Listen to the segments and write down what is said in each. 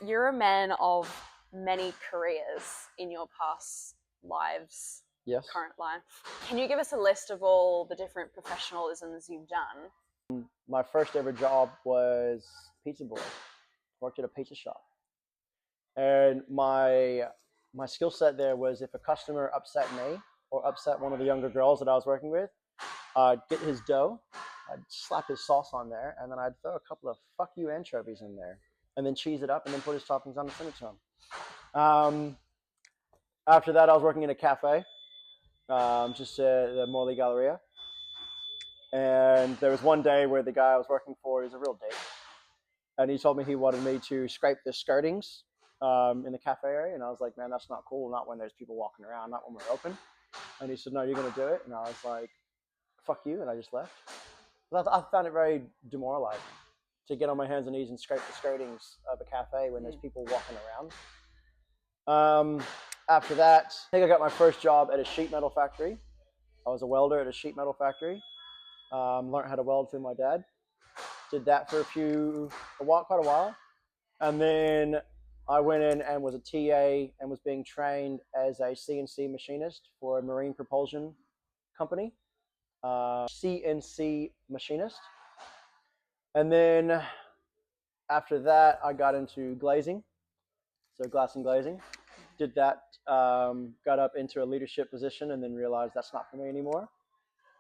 You're a man of many careers in your past lives, Yes. current life. Can you give us a list of all the different professionalisms you've done? My first ever job was pizza boy. Worked at a pizza shop, and my skill set there was if a customer upset me or upset one of the younger girls that I was working with, I'd get his dough, I'd slap his sauce on there, and then I'd throw a couple of "fuck you" anchovies in there, and then cheese it up, and then put his toppings on and send it to him. Um, After that, I was working in a cafe, just the Morley Galleria. And there was one day where the guy I was working for is a real dick, and he told me he wanted me to scrape the skirtings in the cafe area, and I was like, man, that's not cool. Not when there's people walking around, not when we're open. And he said, no, you're gonna do it. And I was like, fuck you, and I just left. But I found it very demoralizing to get on my hands and knees and scrape the skirtings of a cafe when there's people walking around. After that, I think I got my first job at a sheet metal factory. I was a welder at a sheet metal factory. Learned how to weld through my dad. Did that for quite a while, and then I went in and was a TA and was being trained as a CNC machinist for a marine propulsion company. CNC machinist, and then after that, I got into glazing, so glass and glazing. Did that, got up into a leadership position, and then realized that's not for me anymore.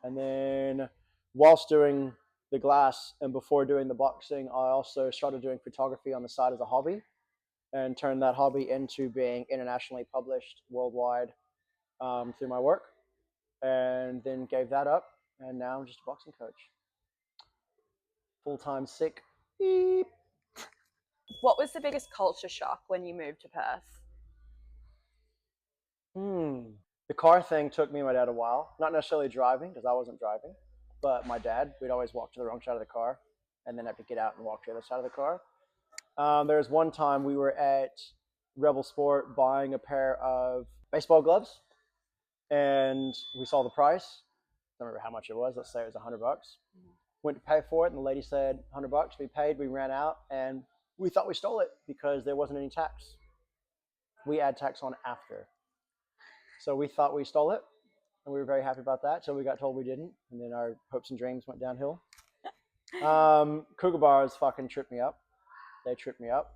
And then, whilst doing the glass and before doing the boxing, I also started doing photography on the side as a hobby, and turned that hobby into being internationally published worldwide through my work. And then gave that up, and now I'm just a boxing coach. Full time sick. Beep. What was the biggest culture shock when you moved to Perth? The car thing took me and my dad a while. Not necessarily driving, because I wasn't driving, but my dad, we'd always walk to the wrong side of the car and then have to get out and walk to the other side of the car. There was one time we were at Rebel Sport buying a pair of baseball gloves, and we saw the price. I don't remember how much it was. Let's say it was $100. Went to pay for it, and the lady said $100. We paid. We ran out, and we thought we stole it because there wasn't any tax. We add tax on after, so we thought we stole it, and we were very happy about that. So we got told we didn't, and then our hopes and dreams went downhill. Cougar bars fucking tripped me up. They tripped me up.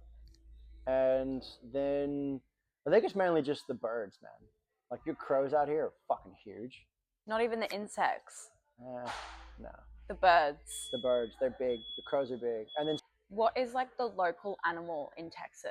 And then I think it's mainly just the birds, man. Like your crows out here are fucking huge. Not even the insects, No. the birds. The birds, they're big. The crows are big. And then What is like the local animal in Texas?